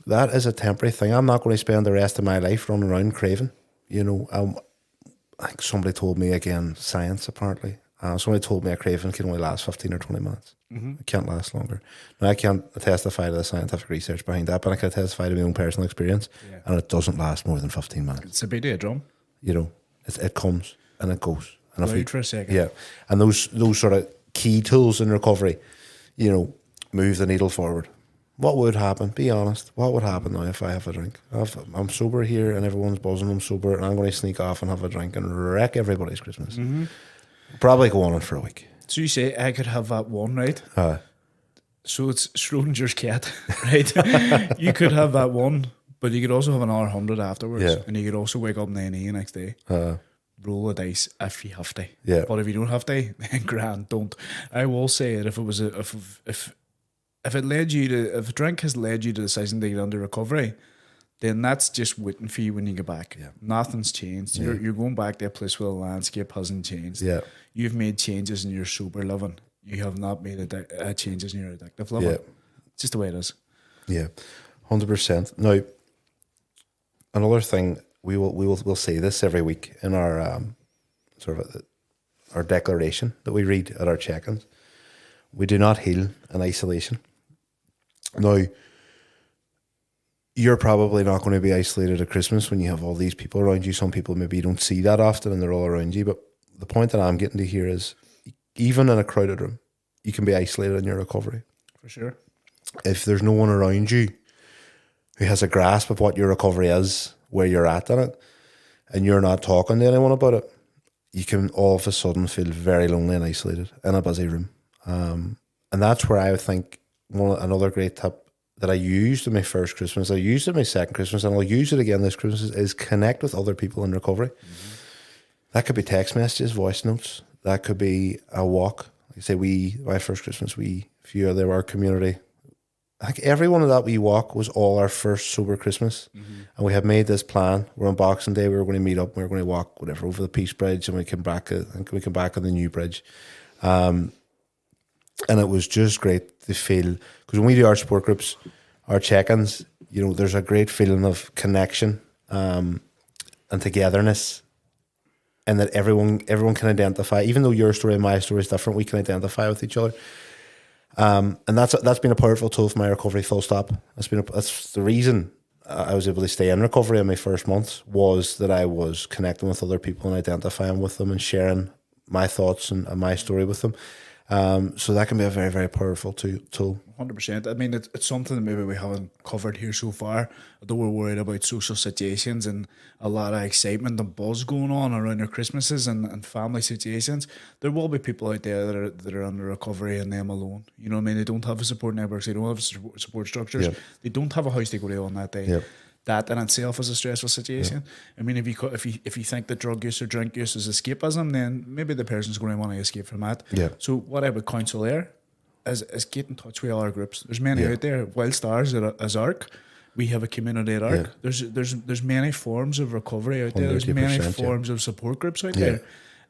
That is a temporary thing. I'm not going to spend the rest of my life running around craving. You know, I think somebody told me again, science apparently, Somebody told me a craving can only last 15 or 20 minutes. It can't last longer. Now, I can't testify to the scientific research behind that, but I can testify to my own personal experience, and it doesn't last more than 15 minutes. It's a bit of a drum. You know, it comes and it goes. And Loud for a second. Yeah. And those sort of key tools in recovery, you know, move the needle forward. What would happen? Be honest. What would happen now if I have a drink? I'm sober here and everyone's buzzing. I'm sober and I'm going to sneak off and have a drink and wreck everybody's Christmas. Probably go on it for a week. So you say I could have that one, right? So it's Schrodinger's cat, right? You could have that one, but you could also have another 100 afterwards. Yeah. And you could also wake up 9 the next day. Roll the dice if you have to. Yeah. But if you don't have to, then grand, don't. I will say it, if it was if it led you to, if a drink has led you to the decision to get under recovery, then that's just waiting for you when you get back. Yeah. Nothing's changed. You're going back to a place where the landscape hasn't changed. Yeah. You've made changes in your sober living. You have not made changes in your addictive living. Yeah. It's just the way it is. Yeah. 100%. Now, another thing, we'll say this every week in our our declaration that we read at our check-ins. We do not heal in isolation. Now, you're probably not going to be isolated at Christmas when you have all these people around you. Some people maybe don't see that often and they're all around you. But the point that I'm getting to here is, even in a crowded room, you can be isolated in your recovery. For sure. If there's no one around you who has a grasp of what your recovery is, where you're at in it, and you're not talking to anyone about it, you can all of a sudden feel very lonely and isolated in a busy room. And that's where I would think another great tip that I used in my first Christmas, I used it in my second Christmas, and I'll use it again this Christmas, is connect with other people in recovery. That could be text messages, voice notes. That could be a walk. Like I say, my first Christmas, a few of our community, I think every one of that wee walk was all our first sober Christmas. And we had made this plan. We're on Boxing Day, we were going to meet up, we were going to walk, whatever, over the Peace Bridge, and we come back on the new bridge. And it was just great to feel, because when we do our support groups, our check-ins, you know, there's a great feeling of connection and togetherness, and that everyone can identify, even though your story and my story is different, we can identify with each other. And that's been a powerful tool for my recovery, full stop. That's the reason I was able to stay in recovery in my first months, was that I was connecting with other people and identifying with them and sharing my thoughts and my story with them. So that can be a very, very powerful tool. 100%. I mean, it's something that maybe we haven't covered here so far. Although we're worried about social situations and a lot of excitement and buzz going on around your Christmases and family situations, there will be people out there that are under recovery and them alone. You know what I mean? They don't have a support networks. They don't have support structures. Yep. They don't have a house to go to on that day. Yep. That in itself is a stressful situation. I mean, if you think that drug use or drink use is escapism, then maybe the person's going to want to escape from that. Yeah. So what I would counsel there is get in touch with all our groups. There's many out there. Whilst ours as ARC, we have a community at ARC. There's many forms of recovery out there. There's many forms of support groups out there.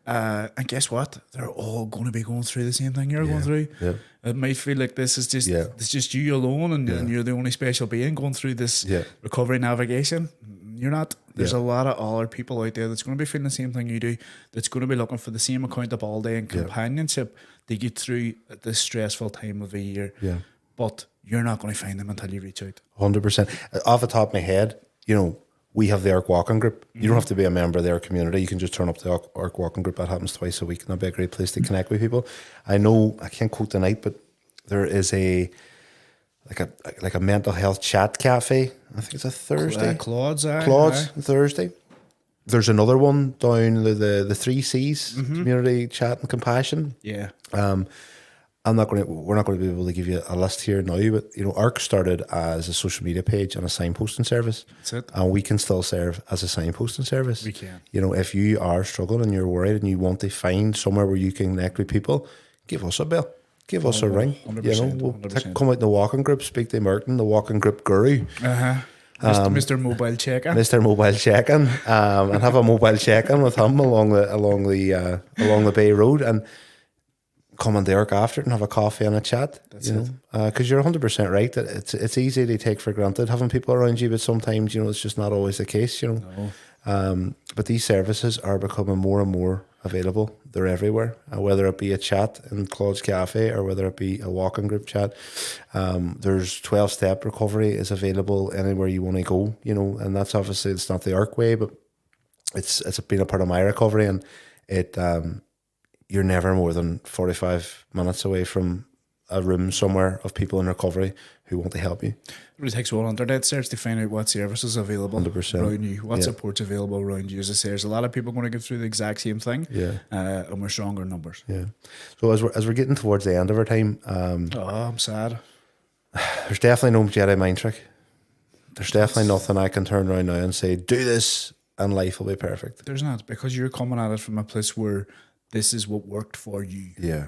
And guess what? They're all going to be going through the same thing you're going through. Yeah. It might feel like this is just it's just you alone, and you're the only special being going through this recovery navigation. You're not. There's a lot of other people out there that's going to be feeling the same thing you do, that's going to be looking for the same accountability and companionship to get through this stressful time of the year. Yeah. But you're not going to find them until you reach out. 100%. Off the top of my head, you know, we have the ARC Walking Group. You don't have to be a member of their community. You can just turn up to the ARC Walking Group. That happens twice a week, and that'd be a great place to connect with people. I know, I can't quote the night, but there is a mental health chat cafe. I think it's a Thursday. Claude's Thursday. There's another one down the 3 C's, Community Chat and Compassion. Yeah. We're not going to be able to give you a list here now, but you know, ARC started as a social media page and a signposting service. That's it. And we can still serve as a signposting service. We can. You know, if you are struggling and you're worried and you want to find somewhere where you can connect with people, give us a bell. Give us a ring. 100%, you know, we'll come out in the walking group, speak to Merton, the walking group guru. Mr. Mobile Check-in. Mr. Mobile Check-in, and have a mobile check-in with him along the Bay Road, and come on the ARC after it and have a coffee and a chat. That's it. Because you're 100% right that it's easy to take for granted having people around you, but sometimes, you know, it's just not always the case, you know. No. But these services are becoming more and more available. They're everywhere, whether it be a chat in Claude's Cafe or whether it be a walking group chat. There's 12-step recovery is available anywhere you want to go, and that's obviously, it's not the ARC way, but it's been a part of my recovery, and it you're never more than 45 minutes away from a room somewhere of people in recovery who want to help you. It really takes one internet search to find out what services are available 100%. around you, what support's available around you. As I say, there's a lot of people going to go through the exact same thing, and we're stronger in numbers. Yeah. So as we're getting towards the end of our time, I'm sad. There's definitely no Jedi mind trick. There's definitely nothing I can turn around now and say, do this and life will be perfect. There's not, because you're coming at it from a place where this is what worked for you. Yeah.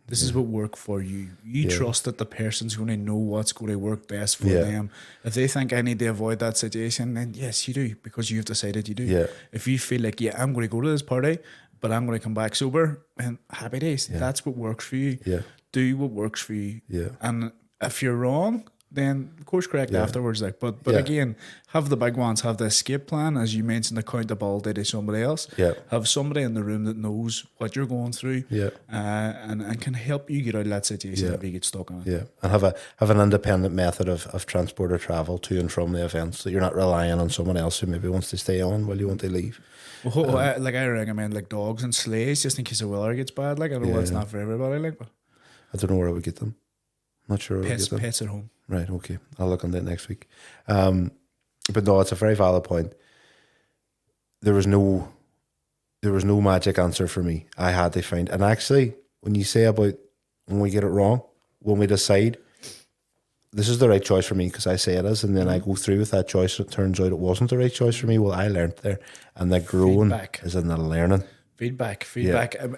This is what worked for you. You trust that the person's going to know what's going to work best for them. If they think I need to avoid that situation, then yes, you do, because you've decided you do. Yeah. If you feel like, I'm going to go to this party, but I'm going to come back sober, and happy days. Yeah. That's what works for you. Yeah. Do what works for you. Yeah. And if you're wrong, then course correct afterwards. But again, have the big ones, have the escape plan, as you mentioned, accountability to somebody else. Yeah. Have somebody in the room that knows what you're going through. Yeah. And can help you get out of that situation if you get stuck in it. Yeah. And have an independent method of transport or travel to and from the events, so you're not relying on someone else who maybe wants to stay on while you want to leave. Well, I recommend dogs and sleighs just in case the weather gets bad. I know it's not for everybody. But I don't know where I would get them. Not sure where I would get them. Pets at home. Right, okay. I'll look on that next week. But no, it's a very valid point. There was no magic answer for me. I had to find, and actually, when you say about when we get it wrong, when we decide this is the right choice for me because I say it is, and then I go through with that choice, and it turns out it wasn't the right choice for me. Well, I learned there, and the growing is in the learning. Feedback.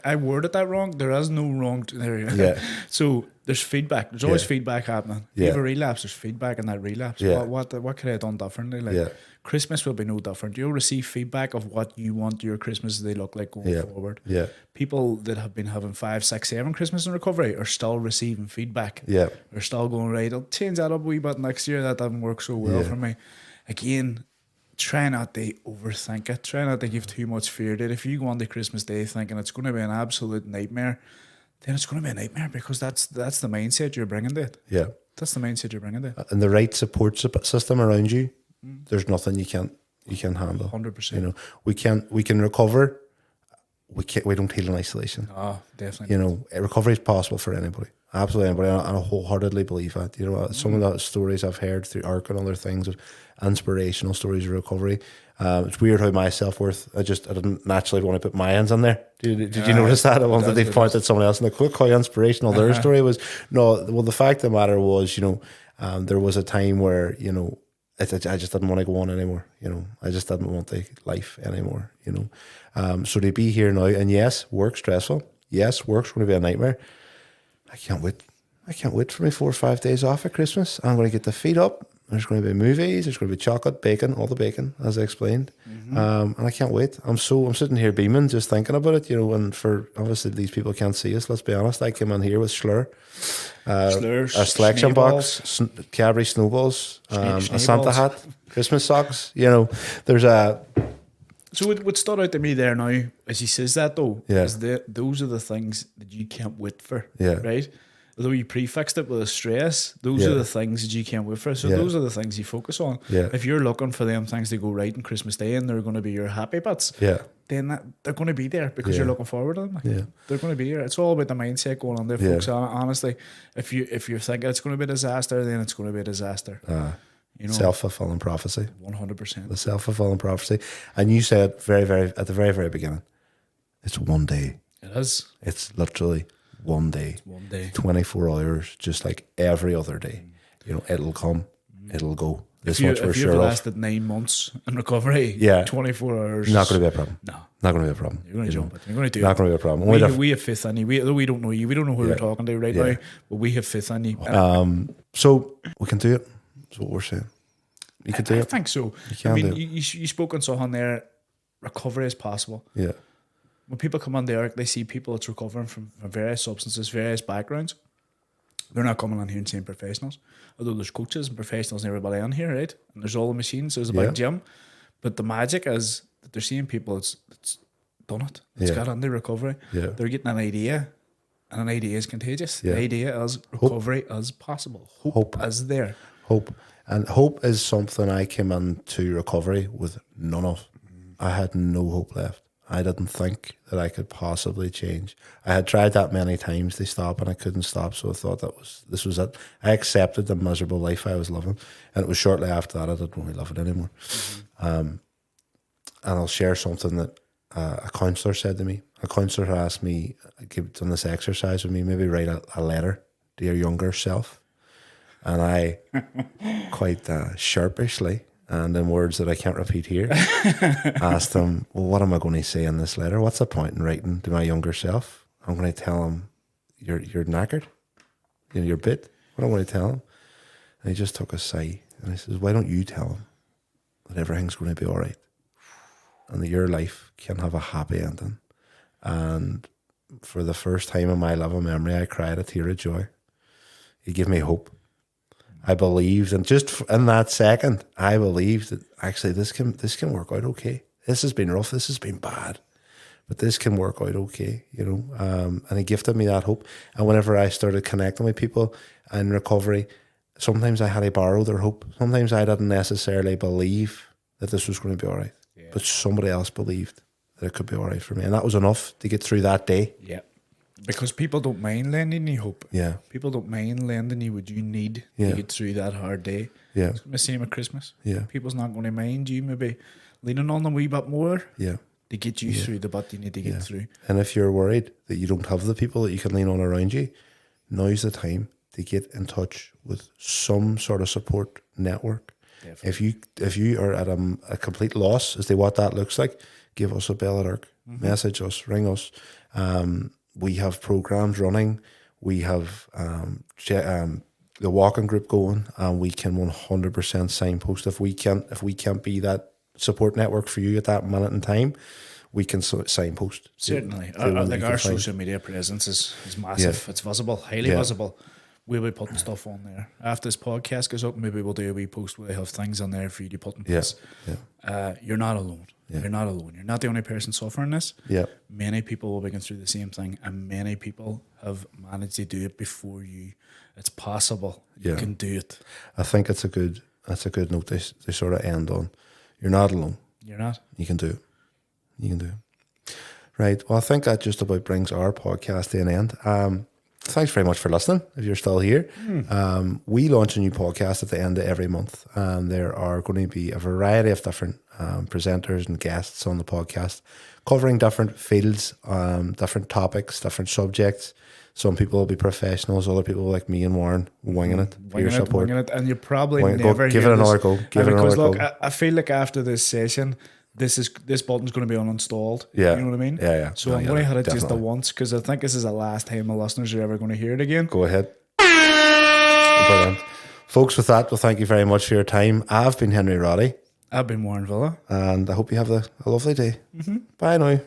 I worded that wrong. There is no wrong. There. Yeah. So there's feedback. There's always feedback happening. Yeah. You have a relapse. There's feedback in that relapse. Yeah. What could I have done differently? Christmas will be no different. You'll receive feedback of what you want your Christmas to look like going forward. Yeah. People that have been having 5, 6, 7 Christmas in recovery are still receiving feedback. Yeah. They're still going, right, I'll change that up a wee bit next year. That didn't work so well for me. Again, try not to overthink it. Try not to give too much fear to it. If you go on to Christmas Day thinking it's going to be an absolute nightmare, then it's going to be a nightmare, because that's the mindset you're bringing to it. Yeah. That's the mindset you're bringing to it. And the right support system around you, there's nothing you can't handle. 100%. We can recover. We don't heal in isolation. Oh, definitely. Recovery is possible for anybody. Absolutely anybody. And I wholeheartedly believe that. Some of the stories I've heard through ARC and other things, inspirational stories of recovery. It's weird how my self-worth, I didn't naturally want to put my hands on there. Did you notice that? I wanted to point at someone else, and look how inspirational their story was. No, well, the fact of the matter was, there was a time where, I just didn't want to go on anymore. I just didn't want the life anymore. So to be here now, and yes, work's stressful. Yes, work's going to be a nightmare. I can't wait. I can't wait for my 4 or 5 days off at Christmas. I'm going to get the feet up. There's going to be movies. There's going to be chocolate, bacon, all the bacon, as I explained. And I can't wait. I'm sitting here beaming just thinking about it. And for obviously these people can't see us. Let's be honest. I came in here with Slur, a selection box, Cadbury snowballs, a Santa hat, Christmas socks. There's a. So what stood out to me there now, as he says that though, is those are the things that you can't wait for. Yeah. Right. Although you prefixed it with a stress, those are the things that you can't wait for. So those are the things you focus on. Yeah. If you're looking for them things to go right on Christmas Day and they're going to be your happy bits, then they're going to be there because you're looking forward to them. They're going to be there. It's all about the mindset going on there, folks. Honestly, if you're thinking it's going to be a disaster, then it's going to be a disaster. Self-fulfilling prophecy. 100%. The self-fulfilling prophecy. And you said at the very, very beginning, it's one day. It is. It's literally one day. It's one day. 24 hours, just like every other day. It'll come, it'll go. This much we're sure of. If you've lasted 9 months in recovery, 24 hours. Not going to be a problem. No. Not going to be a problem. You're going to jump it. You're going to do it. Not going to be a problem. We have faith in you. We don't know you. We don't know who we're talking to right now, but we have faith in you. So we can do it. That's what we're saying. You can do it. I think so. You spoke on something there. Recovery is possible. Yeah. When people come on the ARC, they see people that's recovering from various substances, various backgrounds. They're not coming on here and seeing professionals. Although there's coaches and professionals and everybody on here, right? And there's all the machines. There's a big gym. But the magic is that they're seeing people that's done it. It's got into recovery. Yeah. They're getting an idea, and an idea is contagious. Yeah. The idea is recovery is possible. Hope is there. Hope. And hope is something I came into recovery with none of. I had no hope left. I didn't think that I could possibly change. I had tried that many times to stop and I couldn't stop, so I thought this was it. I accepted the miserable life I was living, and it was shortly after that I didn't really love it anymore. And I'll share something that a counsellor said to me. A counsellor asked me, done this exercise with me, maybe write a letter to your younger self. And I, quite sharpishly, and in words that I can't repeat here, asked him, well, what am I going to say in this letter? What's the point in writing to my younger self? I'm going to tell him, you're knackered, you're bit. What am I going to tell him? And he just took a sigh, and he says, why don't you tell him that everything's going to be all right, and that your life can have a happy ending? And for the first time in my living memory, I cried a tear of joy. He gave me hope. I believed, and just in that second, I believed that actually this can work out okay. This has been rough, this has been bad, but this can work out okay, and he gifted me that hope. And whenever I started connecting with people in recovery, sometimes I had to borrow their hope. Sometimes I didn't necessarily believe that this was going to be all right, but somebody else believed that it could be all right for me, and that was enough to get through that day. Yeah. Because people don't mind lending you hope. Yeah. People don't mind lending you what you need to get through that hard day. Yeah. It's the same at Christmas. Yeah. People's not going to mind you maybe leaning on them a wee bit more to get you through the bit you need to get through. And if you're worried that you don't have the people that you can lean on around you, now's the time to get in touch with some sort of support network. Definitely. If you are at a complete loss as to what that looks like, give us a bell at ARC. Message us, ring us. We have programs running. We have the walking group going, and we can 100% signpost. If we can't be that support network for you at that minute in time, we can signpost. Certainly, our social media presence is massive. Yeah. It's visible, highly visible. We'll be putting stuff on there. After this podcast goes up, maybe we'll do a wee post where they have things on there for you to put in place. You're not alone. Yeah. You're not alone. You're not the only person suffering this. Yeah. Many people will be going through the same thing, and many people have managed to do it before you. It's possible. You can do it. I think that's a good note to sort of end on. You're not alone. You're not. You can do it. You can do it. Right. Well, I think that just about brings our podcast to an end. Thanks very much for listening, if you're still here. We launch a new podcast at the end of every month, and there are going to be a variety of different presenters and guests on the podcast covering different fields, different topics, different subjects. Some people will be professionals, other people like me and Warren winging it for your support. Winging it, and you probably never give it another go. Give it another go. Look, I feel like after this session, this button's going to be uninstalled. Yeah. You know what I mean? Yeah. So I'm going to hit it just the once, because I think this is the last time my listeners are ever going to hear it again. Go ahead. Brilliant. Folks, with that, well, thank you very much for your time. I've been Henry Roddy. I've been Warren Villa. And I hope you have a lovely day. Bye now.